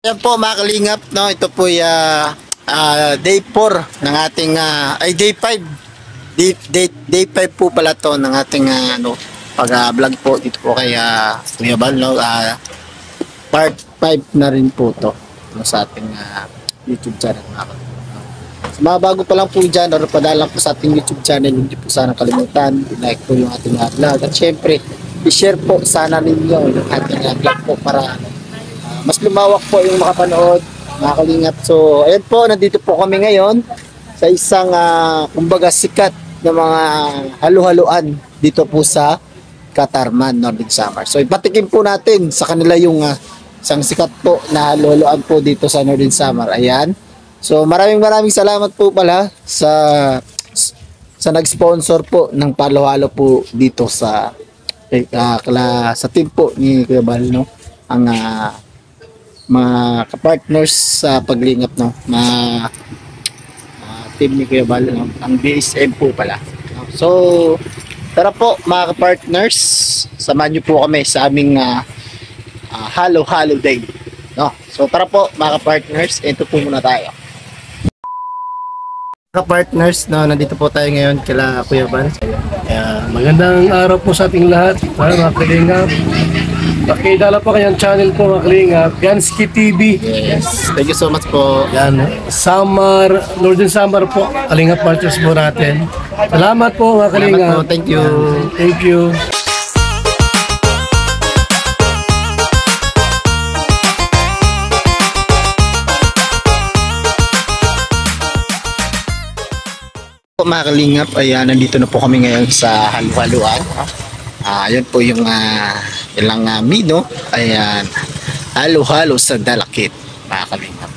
Yan po mga kalingap, no? Ito po ay day 4 ng ating day 5. Day 5 po pala to ng ating pag-vlog po dito po kay Kuya Bal, no? Part 5 na rin po to, no, sa ating YouTube channel mga kalingap. So, mga bago pa lang po dyan, or padala po sa ating YouTube channel, hindi po sana kalimutan, i-like po yung ating vlog. At syempre, i-share po sana ninyo yung ating vlog po para mas lumawak po yung makapanood, mga kalingap. So, ayan po, nandito po kami ngayon sa isang, kumbaga, sikat na mga halu-haluan dito po sa Katarman, Northern Samar. So, ipatikim po natin sa kanila yung isang sikat po na halu-haluan po dito sa Northern Samar. Ayan. So, maraming salamat po pala sa nag-sponsor po ng palo-halo po dito sa team po ni Kuya Bal, no? Ang mga kapartners sa paglingap, no, na team ni Kuya Bal, no? Ang BSM po pala. So tara po mga kapartners, samahan nyo po kami sa aming halo day, no? So tara po mga kapartners, ito po muna tayo. Kapartners, no, nandito po tayo ngayon kila Kuya Bal. Magandang araw po sa ating lahat, mga kalingap. Pakidala po kanyang channel po, mga kalingap, Gansky TV. Yes, thank you so much po. Yan, Samar, Northern Samar po, kalingap partners po natin. Salamat po mga kalingap. Salamat po, thank you. Yan, thank you. Mga kalingap, ayan, nandito na po kami ngayon sa halu-haluan. Ayan po yung ilang mino. Ayan, halo-halo sa Dalakit, mga kalingap.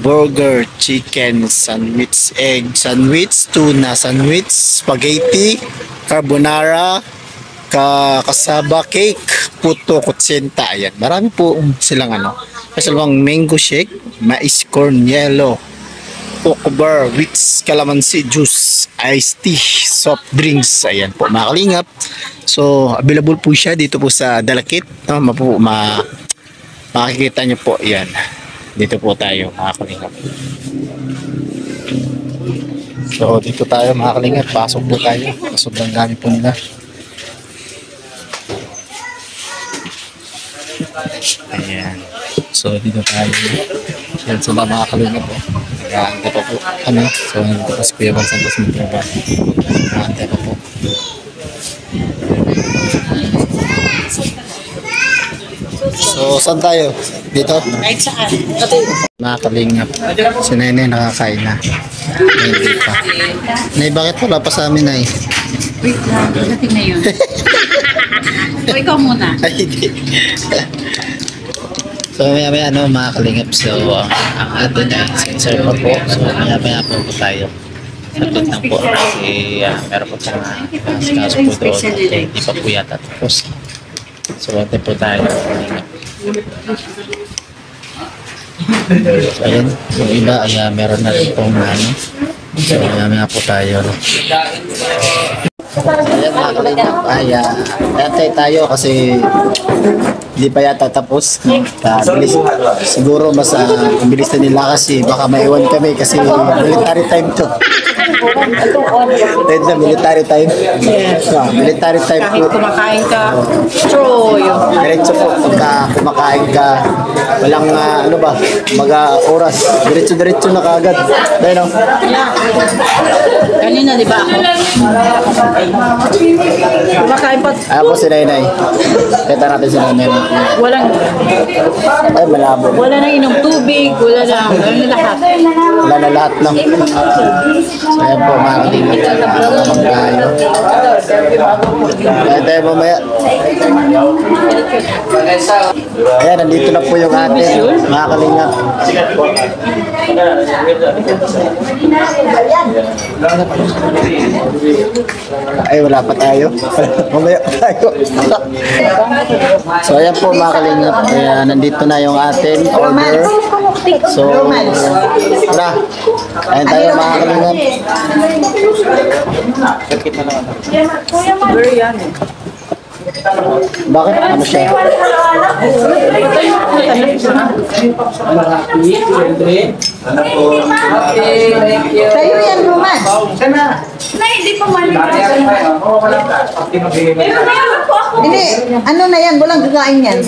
Burger, chicken, sandwich, egg sandwich, tuna sandwich, spaghetti, carbonara, kasaba cake, puto kutsenta. Ayan, marami po silang kasalawang mango shake, mais corn yellow, coco bar, with calamansi juice, iced tea, soft drinks. Ayan po mga kalingap. So available po siya dito po sa Dalakit, no? Makikita nyo po. Ayan, dito po tayo mga kalingap. So dito tayo mga kalingap, pasok po tayo. Sobrang dami po nila. Ayan, so dito tayo. Ayan, so mga kalingap po, nag-aantay pa po kami. So nandito po si Kuya Bal Santos Montalban, nag-aantay pa po. So saan tayo? Dito? Kahit saan. Mga kalingap, si Nenay nakakain na. Hindi pa. Nay, bakit wala pa sa amin, Nay? Wait lang, dating na yun. O, ikaw muna. Ay, hindi. So maya mga kalingap, so ang atin ay sensor pa po. So maya po tayo. Saglit lang po kasi meron po siyang kaso po doon. Hindi pa po yata tapos. So atin po tayo mga kalingap. So ayan, yung iba ay meron na rin pong so maya po tayo. Ayan mga kalingap, ay natay tayo kasi hindi pa yata tapos. Siguro mas bilis na nila kasi baka maiwan kami kasi military time to. Dahil na military time. Military time Kahit po. kumakain ka, true yun. Diretso po pagka kumakain ka. Walang oras. Diretso na kaagad. Dahil no? Kanina, di ba ako? Kumakain pa. Ayan po si Nainay. Kita natin si Nainay. Walang, Ay, malabo. wala na inom tubig, wala na lahat. Wala na lahat lang. So, ayan po mga kalingap. Nakamang tayo. Ayan tayo mamaya. Ayan, nandito na po yung atin. Mga kalingap. Ay, wala pa tayo. Mamaya pa tayo. So, ayan po mga kalingap. Ayan, nandito na yung atin order. So, tara. Ayan tayo mga kalingap. Bakit? Ano siya? Sa'yo yan, Roman. Na, hindi pa malipas. Pero meron po ako. Hindi, ano na yan, walang gagain yan.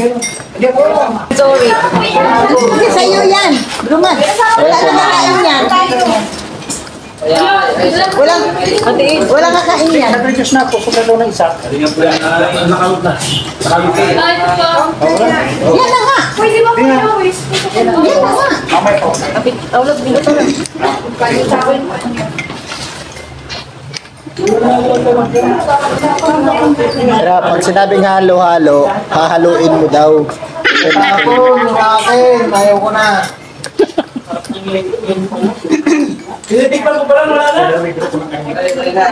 Sorry. Hindi, sa'yo yan, Roman. Wala na kakain yan. Walang kakain yan. Nag-reduce na po, kung ng isa. Nakalot na. Yan na nga. Pwede ba po always? Yan na nga. Pero pag sinabing halo-halo, hahaluin mo daw. Ako, yung akin, ayaw ko na. Tinitikpan ko pala, wala na.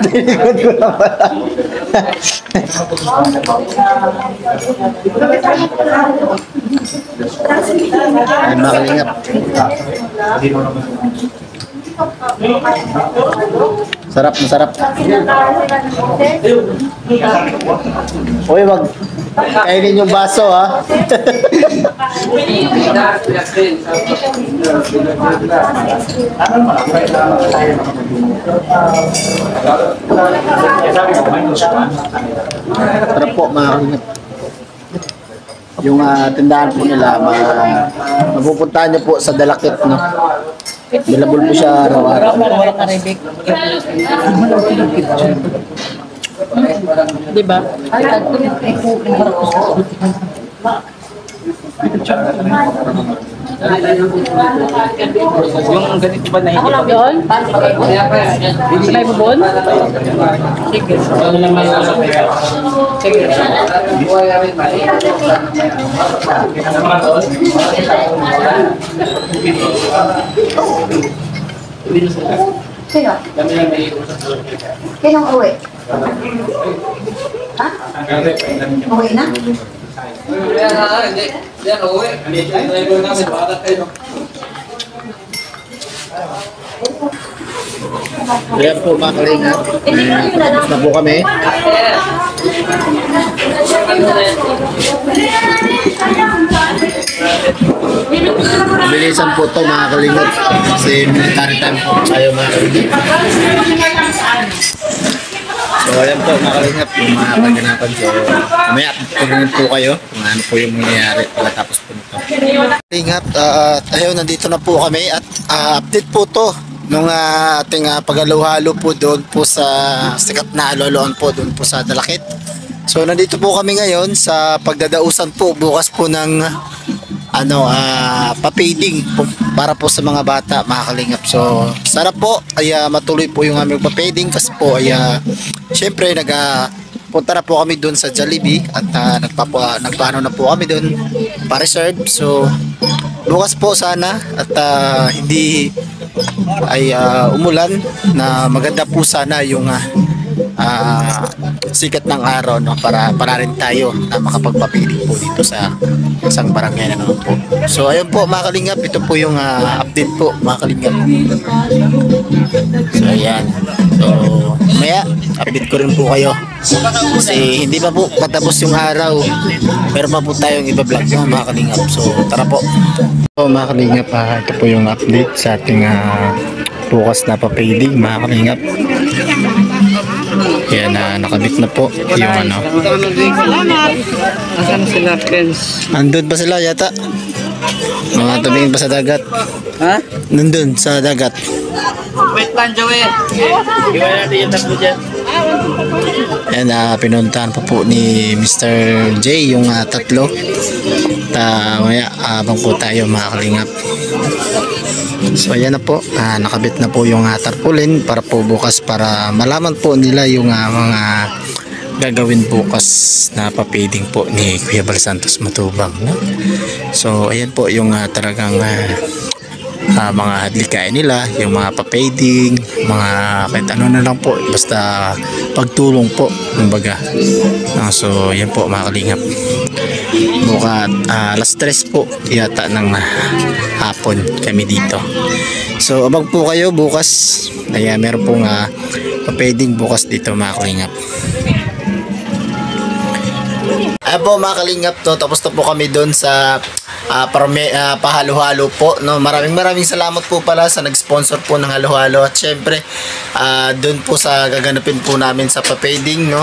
Tinikod ko na pala. Ay, makalingap. Sarap na sarap. Uy, wag kainin yung baso, ha? Sarap po, mga kalingap. Yung tindahan po nila, mapupuntahan nyo po sa Dalakit, no? Bilabol po siya araw-araw. Diba? Yung ganito ba na Ako lang yun? Sabay mo bon? Sige. Sige. Sino? Sinong uwi? Ha? Uwi na? Kaya po, mga kalingap. Tapos na po kami. Bilisan po ito, mga kalingap. Kasi military time po tayo, mga kalingap. So, ayan po, mga kalingap, yung mga kaganapan. So, may update ko rin po kayo kung ano po yung mangyayari pagkatapos po nito. Kalingap, ayun, nandito na po kami at update po to nung ating pag-halo-halo po doon po sa sikat na aloloan po doon po sa Dalakit. So, nandito po kami ngayon sa pagdadausan po bukas po ng pa-fading para po sa mga bata, mga kalingap. So, sana po ay matuloy po yung aming pa-fading kasi po ay syempre punta na po kami doon sa Jollibee at nagpaano na po kami doon pa-reserve. So, bukas po sana at hindi ay umulan na maganda po sana yung sikat ng araw, no, para rin tayo na makapagpapiling po dito sa isang barangay na naman po. So ayun po, mga kalingap, ito po yung update po, mga kalingap. So ayan, so maya update ko rin po kayo kasi hindi pa po patapos yung araw, pero pa po tayong iba-vlog, no, mga kalingap. So tara po. So mga kalingap, ito po yung update sa ating bukas na pa-fading, mga kalingap. Yan, nakabit na po yung Asan sila, friends? Andun pa sila yata. Mga tumingin pa sa dagat. Ha? Nandun sa dagat. Wait lang, Joey. Iwan natin yung tatlo dyan. Yan, pinuntahan pa po ni Mr. J yung tatlo. Maya, abang po tayo, mga kalingap. So ayan na po, nakabit na po yung tarpaulin para po bukas, para malaman po nila yung mga gagawin bukas na pa-fading po ni Kuya Bal Santos Matubang, no? So ayan po yung talagang mga hadlikain nila, yung mga pa-fading, mga kahit ano na lang po, basta pagtulong po, kumbaga. So ayan po, mga kalingap. Bukas alas 3 po yata ng hapon kami dito. So abang po kayo bukas. Ayan, meron pong pa-fading bukas dito, mga kalingap. Ayan po mga kalingap, no, tapos na po kami doon sa pahalo-halo po, no. Maraming salamat po pala sa nag-sponsor po ng halo-halo, at syempre doon po sa gaganapin po namin sa papading, no.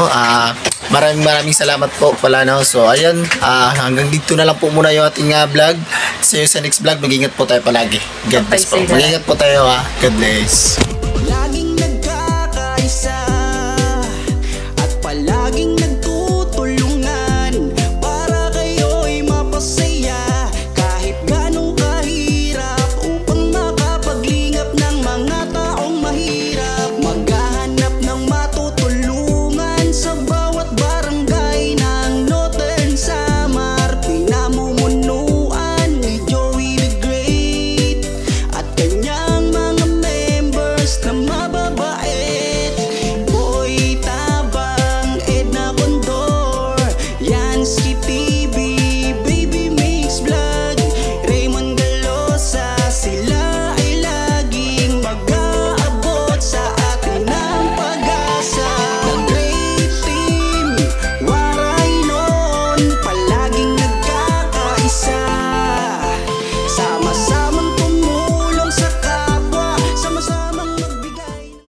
Maraming salamat po pala, no. So ayan, hanggang dito na lang po muna yung ating vlog. See you sa next vlog. Mag-ingat po tayo palagi. God bless po. Mag-ingat po tayo, ha. God bless.